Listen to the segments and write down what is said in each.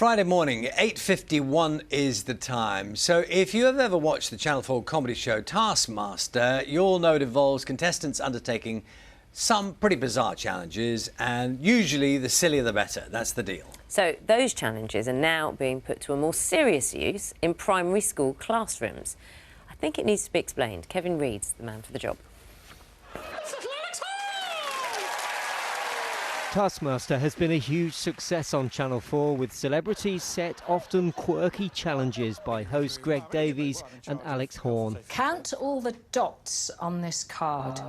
Friday morning, 8:51 is the time. So if you have ever watched the Channel 4 comedy show Taskmaster, you'll know it involves contestants undertaking some pretty bizarre challenges, and usually the sillier the better. That's the deal. So those challenges are now being put to a more serious use in primary school classrooms. I think it needs to be explained. Kevin Reed's the man for the job. Taskmaster has been a huge success on Channel 4, with celebrities set often quirky challenges by hosts Greg Davies and Alex Horne. Count all the dots on this card.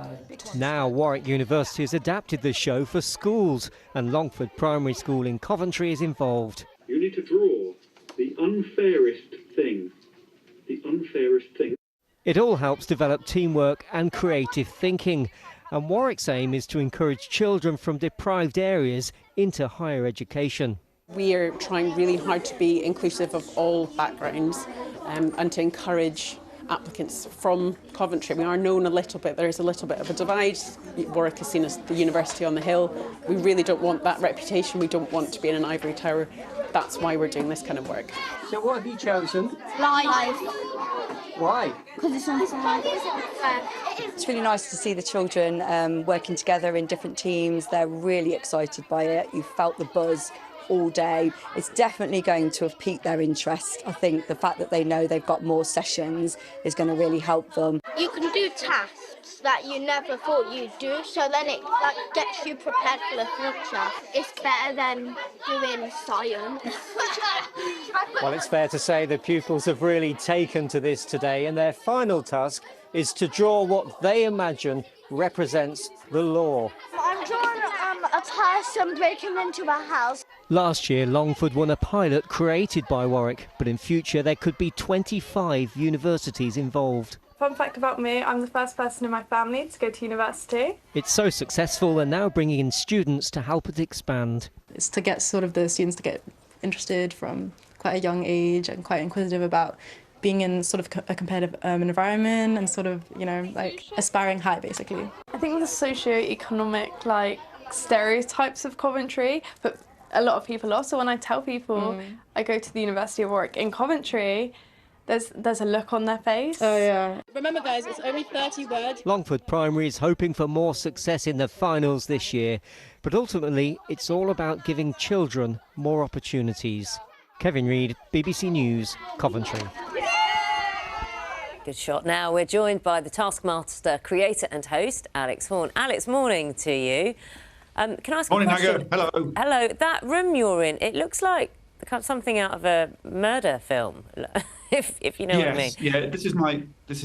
Now Warwick University has adapted the show for schools, and Longford Primary School in Coventry is involved. You need to draw the unfairest thing. The unfairest thing. It all helps develop teamwork and creative thinking. And Warwick's aim is to encourage children from deprived areas into higher education. We are trying really hard to be inclusive of all backgrounds and to encourage applicants from Coventry. We are known a little bit, there is a little bit of a divide. Warwick is seen as the university on the hill. We really don't want that reputation. We don't want to be in an ivory tower. That's why we're doing this kind of work. So what have you chosen? Live. Why? Because it's unfair. It's really nice to see the children working together in different teams. They're really excited by it. You felt the buzz all day. It's definitely going to have piqued their interest. I think the fact that they know they've got more sessions is going to really help them. You can do tasks that you never thought you'd do, so then it gets you prepared for the future. It's better than doing science. Well, it's fair to say the pupils have really taken to this today, and their final task is to draw what they imagine represents the law. I'm drawing a person breaking into a house. Last year, Longford won a pilot created by Warwick, but in future there could be 25 universities involved. Fun fact about me, I'm the first person in my family to go to university. It's so successful they're now bringing in students to help it expand. It's to get sort of the students to get interested from quite a young age and quite inquisitive about being in sort of a competitive environment and sort of, you know, like aspiring high, basically. I think the socio-economic, stereotypes of Coventry, but a lot of people also, when I tell people I go to the University of Warwick in Coventry, there's a look on their face. Oh, yeah. Remember, guys, it's only 30 words. Longford Primary is hoping for more success in the finals this year, but ultimately it's all about giving children more opportunities. Kevin Reed, BBC News, Coventry. Good shot. Now we're joined by the Taskmaster creator and host, Alex Horne. Alex, morning to you. Can I ask Morning, a question? Nago. Hello. Hello. That room you're in, it looks like something out of a murder film, if you know what I mean. Yeah, this is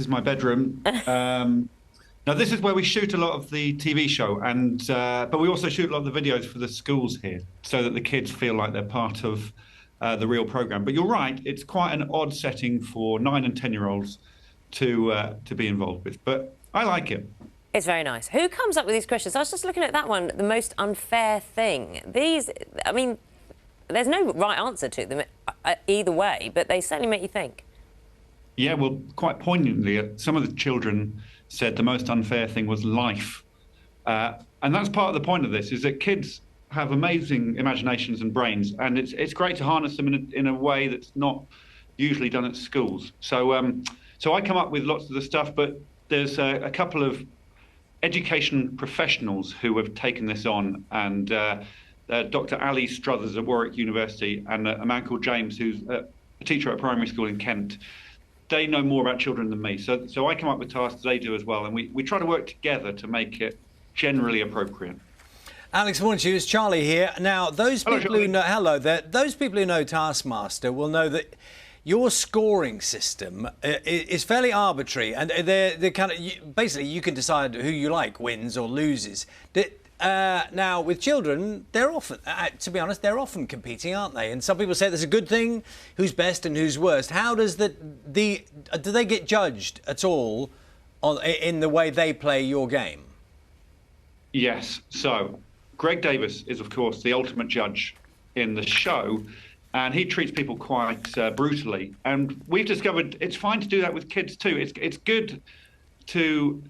my bedroom. Now this is where we shoot a lot of the TV show, and but we also shoot a lot of the videos for the schools here, so that the kids feel like they're part of the real programme. But you're right, it's quite an odd setting for 9 and 10-year-olds to be involved with, but I like it. It's very nice. Who comes up with these questions? I was just looking at that one, the most unfair thing. These, I mean, there's no right answer to them either way, but they certainly make you think. Yeah, well, quite poignantly, some of the children said the most unfair thing was life. And that's part of the point of this, is that kids have amazing imaginations and brains, and it's great to harness them in a way that's not usually done at schools. So I come up with lots of the stuff, but there's a couple of education professionals who have taken this on, and Dr. Ali Struthers at Warwick University and a man called James, who's a teacher at a primary school in Kent. They know more about children than me, so I come up with tasks, they do as well, and we try to work together to make it generally appropriate. Alex, morning to you. It's Charlie here. Now, those people who know those people who know Taskmaster will know that your scoring system is fairly arbitrary, and they're kind of basically you can decide who you like wins or loses. Now, with children, they're often, to be honest, they're often competing, aren't they? And some people say there's a good thing, who's best and who's worst. How does do they get judged at all in the way they play your game? Yes. So, Greg Davies is, of course, the ultimate judge in the show, and he treats people quite brutally. And we've discovered it's fine to do that with kids too. It's good to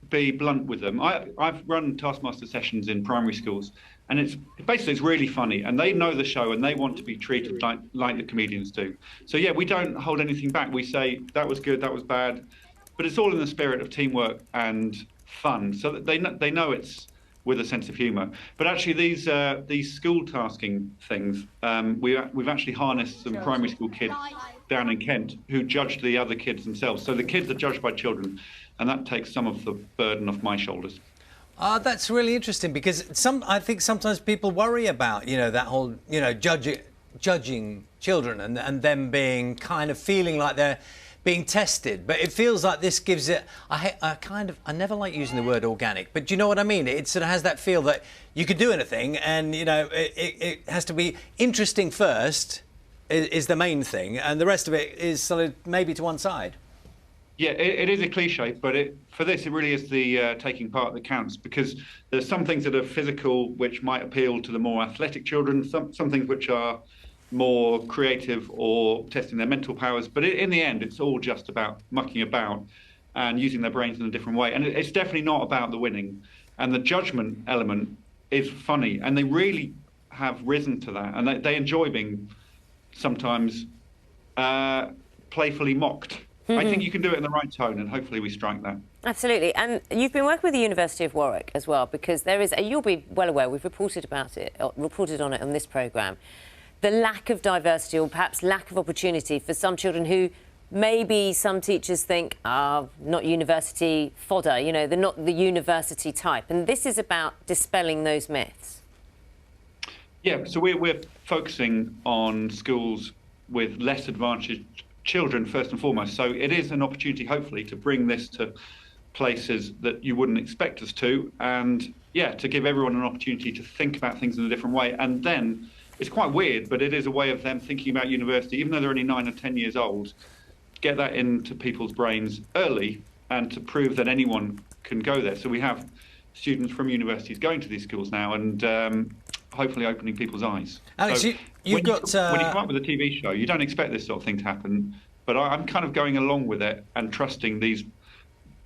be blunt with them. I've run Taskmaster sessions in primary schools, And it's really funny, and they know the show, and they want to be treated like the comedians do. So yeah, we don't hold anything back. We say that was good, that was bad, but it's all in the spirit of teamwork and fun. So that they know it's with a sense of humour. But actually, these school tasking things, we've actually harnessed some primary school kids down in Kent who judged the other kids themselves. So the kids are judged by children, and that takes some of the burden off my shoulders. That's really interesting, because I think sometimes people worry about, that whole, judging children and them being kind of feeling like they're being tested. But it feels like this gives it, I never like using the word organic, but do you know what I mean? It sort of has that feel that you could do anything, and, it has to be interesting first is the main thing, and the rest of it is sort of maybe to one side. Yeah, it is a cliche, but for this, it really is the taking part that counts, because there's some things that are physical, which might appeal to the more athletic children, some things which are more creative or testing their mental powers. But in the end, it's all just about mucking about and using their brains in a different way. And it's definitely not about the winning. And the judgment element is funny, and they really have risen to that. And they enjoy being sometimes playfully mocked. I think you can do it in the right tone, and hopefully we strike that. Absolutely. And you've been working with the University of Warwick as well, because there is, you'll be well aware, we've reported on it on this programme, the lack of diversity, or perhaps lack of opportunity for some children who maybe some teachers think are not university fodder, they're not the university type. And this is about dispelling those myths. Yeah, so we're focusing on schools with less advantaged children first and foremost. So it is an opportunity, hopefully, to bring this to places that you wouldn't expect us to, and to give everyone an opportunity to think about things in a different way. And then it's quite weird, but it is a way of them thinking about university, even though they're only 9 or 10 years old. Get that into people's brains early, and to prove that anyone can go there. So we have students from universities going to these schools now, and hopefully opening people's eyes. Alex, so when you come up with a TV show, you don't expect this sort of thing to happen, but I'm kind of going along with it and trusting these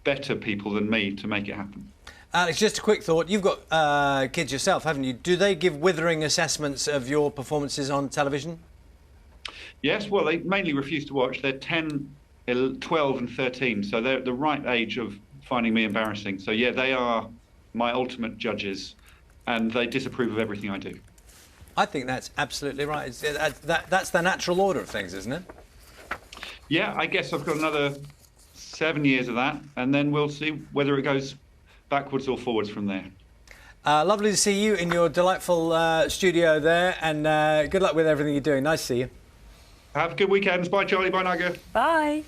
better people than me to make it happen. Alex, just a quick thought. You've got kids yourself, haven't you? Do they give withering assessments of your performances on television? Yes, well, they mainly refuse to watch. They're 10, 12 and 13, so they're the right age of finding me embarrassing. So, yeah, they are my ultimate judges, and they disapprove of everything I do. I think that's absolutely right. That's the natural order of things, isn't it? Yeah, I guess I've got another 7 years of that, and then we'll see whether it goes backwards or forwards from there. Lovely to see you in your delightful studio there, and good luck with everything you're doing. Nice to see you. Have good weekends. Bye, Charlie. Bye, Naga. Bye.